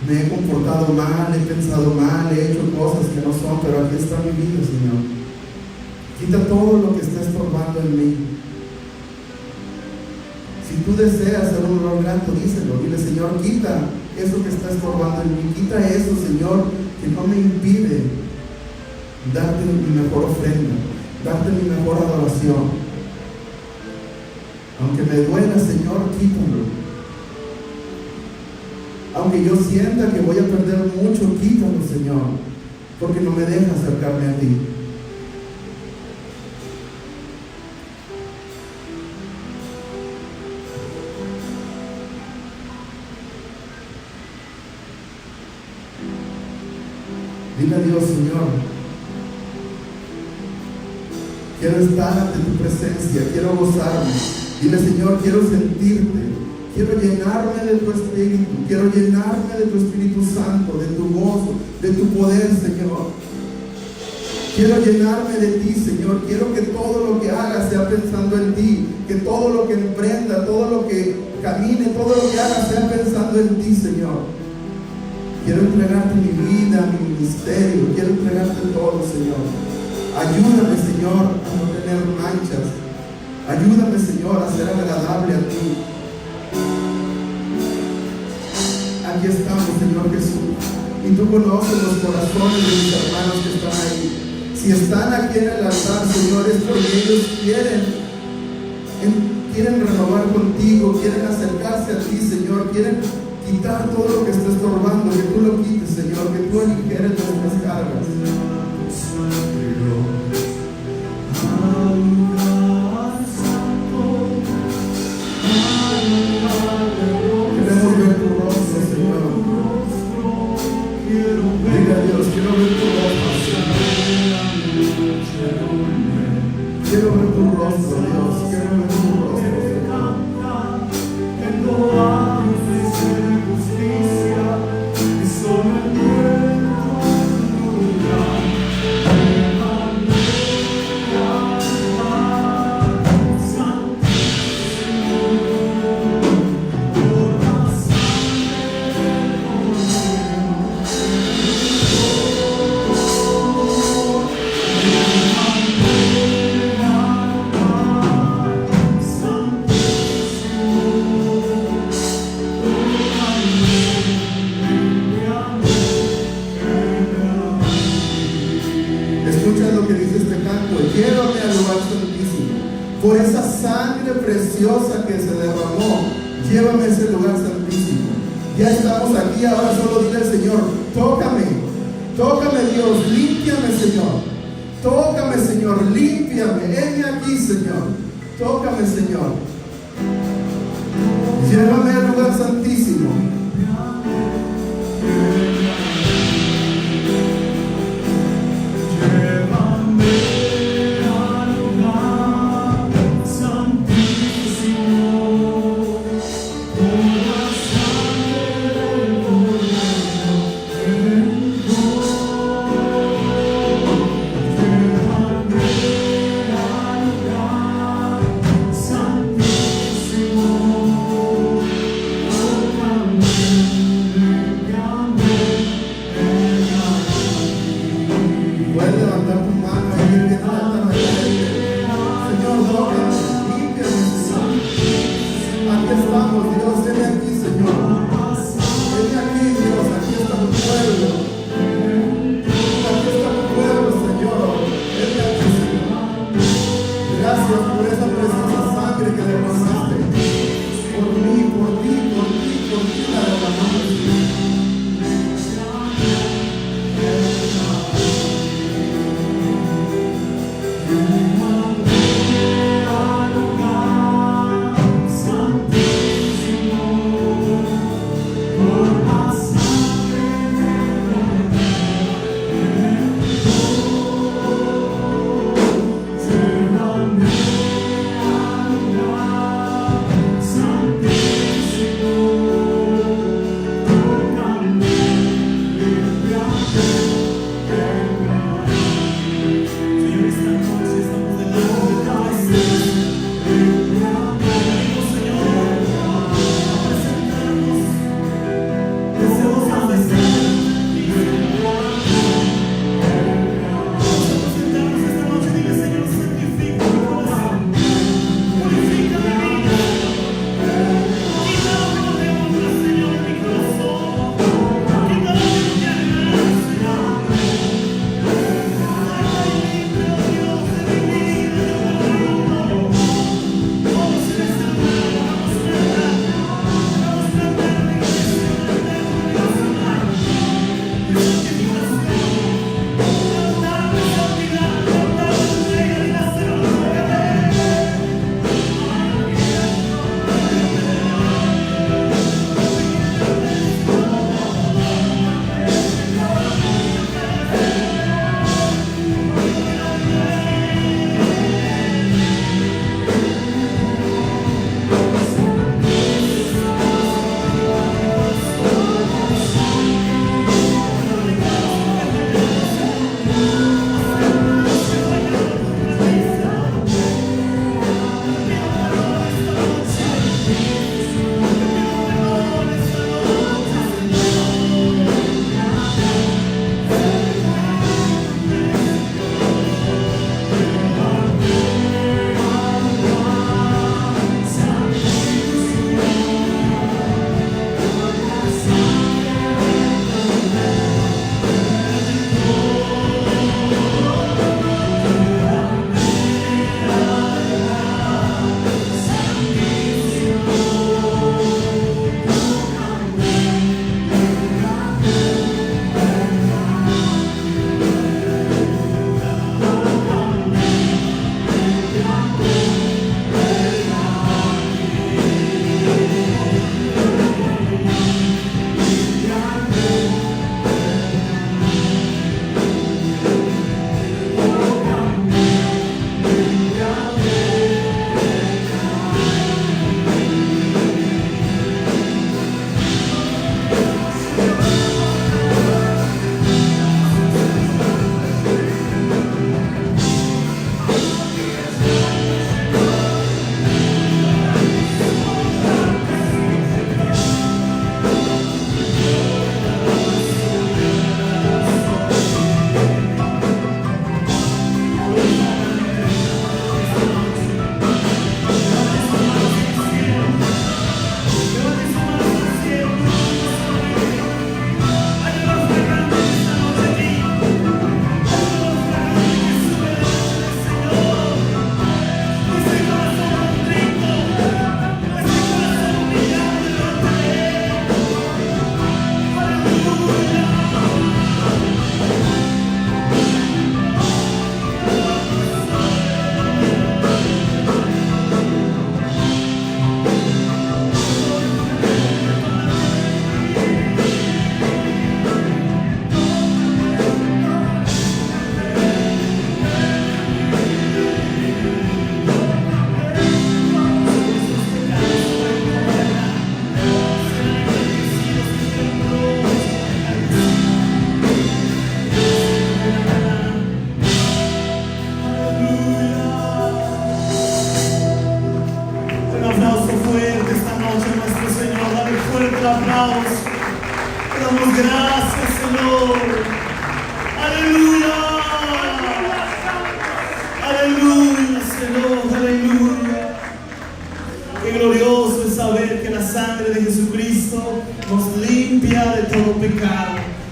Me he comportado mal, he pensado mal, he hecho cosas que no son, pero aquí está mi vida, Señor. Quita todo lo que está estorbando en mí. Si tú deseas ser un olor grato, díselo. Dile: Señor, quita eso que está estorbando en mí. Quita eso, Señor, que no me impide darte mi mejor ofrenda, darte mi mejor adoración. Aunque me duela, Señor, quítalo. Aunque yo sienta que voy a perder mucho, quítalo, Señor, porque no me deja acercarme a ti. Dile a Dios: Señor, Quiero estar ante tu presencia, quiero gozarme. Dile, Señor, quiero sentirte, quiero llenarme de tu Espíritu, quiero llenarme de tu Espíritu Santo, de tu gozo, de tu poder, Señor. Quiero llenarme de ti, Señor. Quiero que todo lo que haga sea pensando en ti, que todo lo que emprenda, todo lo que camine, todo lo que haga sea pensando en ti, Señor. Quiero entregarte mi vida, mi ministerio, quiero entregarte todo, Señor. Ayúdame, Señor, a no tener manchas. Ayúdame, Señor, a ser agradable a ti. Aquí estamos, Señor Jesús. Y tú conoces los corazones de mis hermanos que están ahí. Si están aquí en el altar, Señor, es porque ellos quieren renovar contigo, quieren acercarse a ti, Señor, quieren quitar todo lo que está estorbando, que tú lo quites, Señor, que tú aligeres nuestras cargas. Queremos ver tu rostro, Señor. Diga a Dios, quiero ver tu rostro, Señor. Quiero ver tu rostro, Dios. Quiero ver tu rostro, Señor. Por esa sangre preciosa que se derramó, llévame a ese lugar santísimo. Ya estamos aquí, ahora solo dile al Señor, tócame, tócame, Dios, límpiame, Señor. Tócame, Señor, límpiame, heme aquí, Señor. Tócame, Señor. Llévame al lugar santísimo.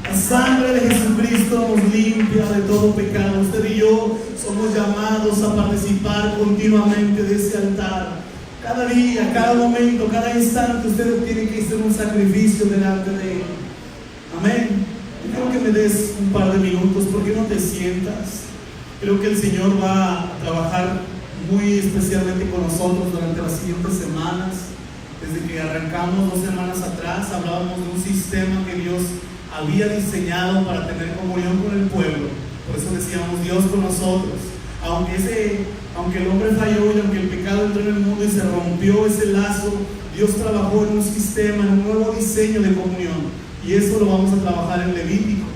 La sangre de Jesucristo nos limpia de todo pecado. Usted y yo somos llamados a participar continuamente de ese altar. Cada día, cada momento, cada instante usted tiene que hacer un sacrificio delante de Él. Amén. Yo quiero que me des un par de minutos. ¿Por qué no te sientas? Creo que el Señor va a trabajar muy especialmente con nosotros durante las siguientes semanas. Desde que arrancamos 2 semanas atrás, hablábamos de un sistema que Dios había diseñado para tener comunión con el pueblo. Por eso decíamos Dios con nosotros. Aunque el hombre falló y aunque el pecado entró en el mundo y se rompió ese lazo, Dios trabajó en un sistema, en un nuevo diseño de comunión. Y eso lo vamos a trabajar en Levítico.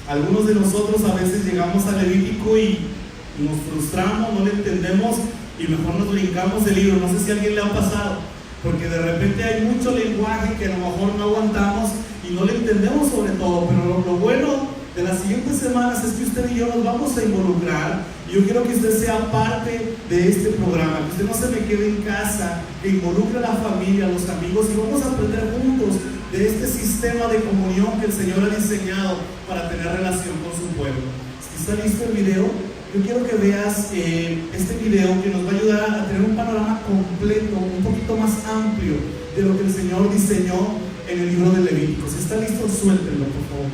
Algunos de nosotros a veces llegamos a Levítico y nos frustramos, no le entendemos y mejor nos brincamos el libro. No sé si a alguien le ha pasado, porque de repente hay mucho lenguaje que a lo mejor no aguantamos y no le entendemos sobre todo. Pero lo bueno de las siguientes semanas es que usted y yo nos vamos a involucrar. Y yo quiero que usted sea parte de este programa, que usted no se me quede en casa, que involucre a la familia, a los amigos, y vamos a aprender juntos de este sistema de comunión que el Señor ha diseñado para tener relación con su pueblo. Si está listo el video, yo quiero que veas este video que nos va a ayudar a tener un panorama completo, un poquito más amplio de lo que el Señor diseñó en el libro de Levítico. Si está listo, suéltenlo, por favor.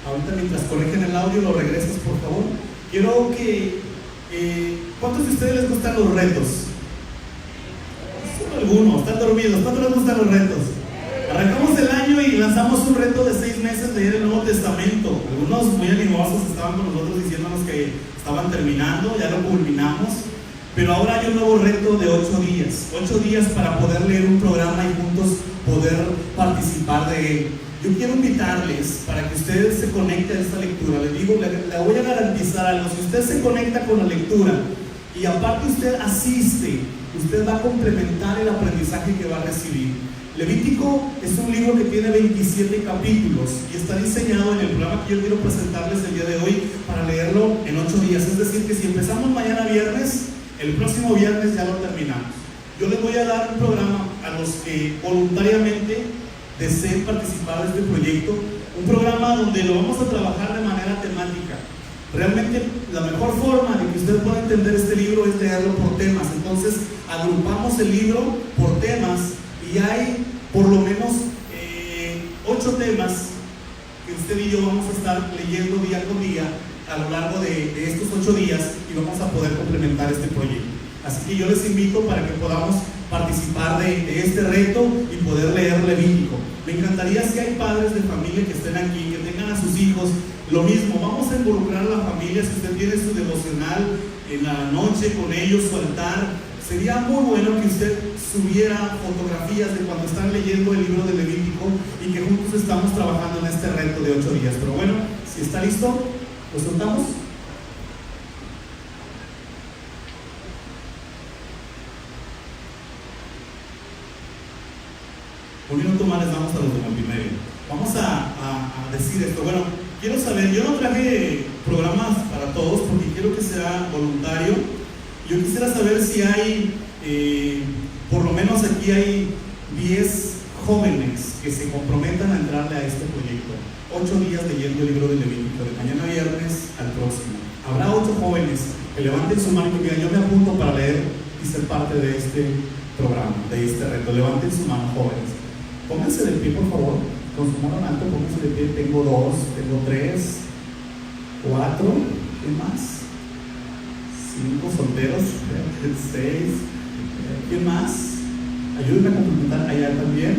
Ahorita mientras corrigen el audio lo regresas, por favor. Quiero que ¿cuántos de ustedes les gustan los retos? Solo algunos, están dormidos. ¿Cuántos les gustan los retos? Arrancamos el año y lanzamos un reto de 6 meses leer el Nuevo Testamento. Algunos muy animosos estaban con nosotros diciéndonos que estaban terminando, ya lo culminamos. Pero ahora hay un nuevo reto de 8 días. 8 días para poder leer un programa y juntos poder participar de él. Yo quiero invitarles para que ustedes se conecten a esta lectura. Les digo, le voy a garantizar algo. Si usted se conecta con la lectura y aparte usted asiste, usted va a complementar el aprendizaje que va a recibir. Levítico es un libro que tiene 27 capítulos y está diseñado en el programa que yo quiero presentarles el día de hoy para leerlo en 8 días. Es decir, que si empezamos mañana viernes, el próximo viernes ya lo terminamos. Yo les voy a dar un programa a los que voluntariamente deseen participar de este proyecto, un programa donde lo vamos a trabajar de manera temática. Realmente la mejor forma de que usted pueda entender este libro es leerlo por temas. Entonces agrupamos el libro por temas y hay por lo menos 8 temas que usted y yo vamos a estar leyendo día con día a lo largo de estos 8 días y vamos a poder complementar este proyecto. Así que yo les invito para que podamos participar de este reto y poder leer Levítico. Me encantaría si hay padres de familia que estén aquí, que tengan a sus hijos, lo mismo, vamos a involucrar a la familia. Si usted tiene su devocional en la noche con ellos, su altar, sería muy bueno que usted subiera fotografías de cuando están leyendo el libro de Levítico y que juntos estamos trabajando en este reto de 8 días. Pero bueno, si está listo, ¿lo soltamos? Un minuto más les damos a los de multimedia. Vamos a decir esto. Bueno, quiero saber, yo no traje programas para todos porque quiero que sea voluntario. Yo quisiera saber si hay, por lo menos aquí hay 10 jóvenes que se comprometan a entrarle a este proyecto. 8 días leyendo el libro de Levítico, de mañana viernes al próximo. Habrá 8 jóvenes que levanten su mano y que digan: yo me apunto para leer y ser parte de este programa, de este reto. Levanten su mano, jóvenes. Pónganse de pie, por favor, con su mano en alto, pónganse de pie. Tengo 2, tengo 3, 4, ¿qué más? 5 solteros, 6, ¿quién más? Ayúdenme a complementar allá también.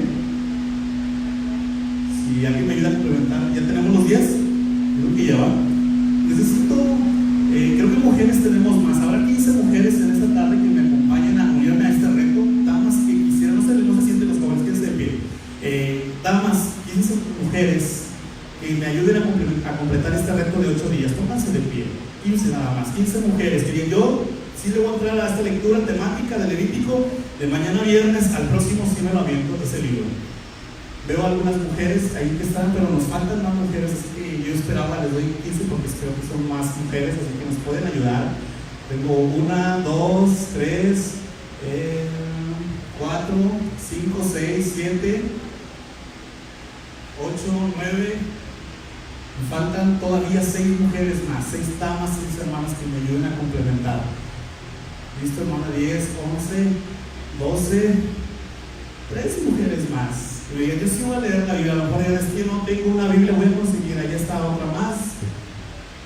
Si alguien me ayuda a complementar, ¿ya tenemos los 10? Creo que ya va. Necesito, creo que mujeres tenemos más. Habrá 15 mujeres en esta tarde que me acompañen a unirme a este reto. Damas que quisieran, no se sienten los jóvenes, quédense de pie. Damas, 15 mujeres que me ayuden a completar este reto de 8 días. Pónganse de pie, 15 nada más, 15 mujeres que digan: yo sí le voy a entrar a esta lectura temática de Levítico, de mañana viernes al próximo sí me lo aviento ese libro. Veo algunas mujeres ahí que están, pero nos faltan más mujeres, así que yo esperaba, les doy 15 porque espero que son más mujeres, así que nos pueden ayudar. Tengo 1, 2, 3, 4, 5, 6, 7, 8, 9. Me faltan todavía 6 mujeres más, 6 damas, 6 hermanas que me ayuden a complementar. Listo, hermana, 10, 11, 12, 13 mujeres más. Y me digan, yo sí voy a leer la Biblia, a lo mejor ya es que no tengo una Biblia, voy a conseguir, ahí está otra más.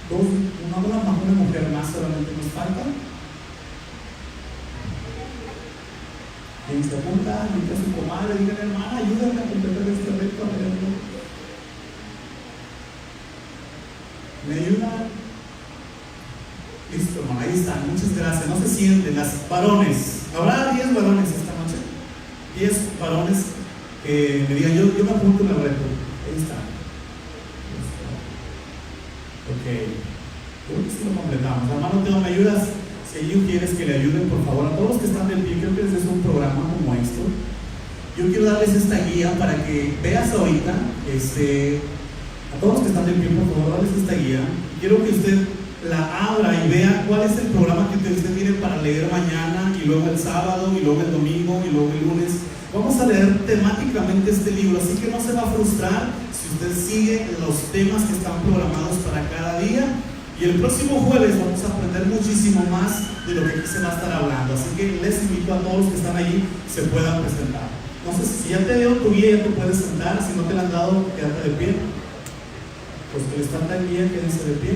Una mujer más solamente nos falta. Quien se apunta, invita a su comadre, díganle, hermana, ayúdame a completar este reto, a leerlo. ¿Me ayudan? Listo, hermano, ahí están, muchas gracias. No se sienten, las varones. Habrá 10 varones esta noche. 10 varones que me digan, yo me apunto en el reto. Ahí está. Ok. Creo que sí lo completamos. Hermano Teo, ¿me ayudas? Si ellos quieres que le ayuden, por favor, a todos los que están de pie, creo que es un programa como esto. Yo quiero darles esta guía para que veas ahorita, a todos los que están de pie, por favor, darles esta guía. Quiero que usted la abra y vea cuál es el programa que usted tiene para leer mañana, y luego el sábado, y luego el domingo, y luego el lunes. Vamos a leer temáticamente este libro, así que no se va a frustrar si usted sigue los temas que están programados para cada día. Y el próximo jueves vamos a aprender muchísimo más de lo que aquí se va a estar hablando. Así que les invito a todos los que están allí se puedan presentar. No sé si ya te dio tu guía, ya te puedes sentar. Si no te la han dado, quédate de pie. Los que les falta el guía, quédense de pie.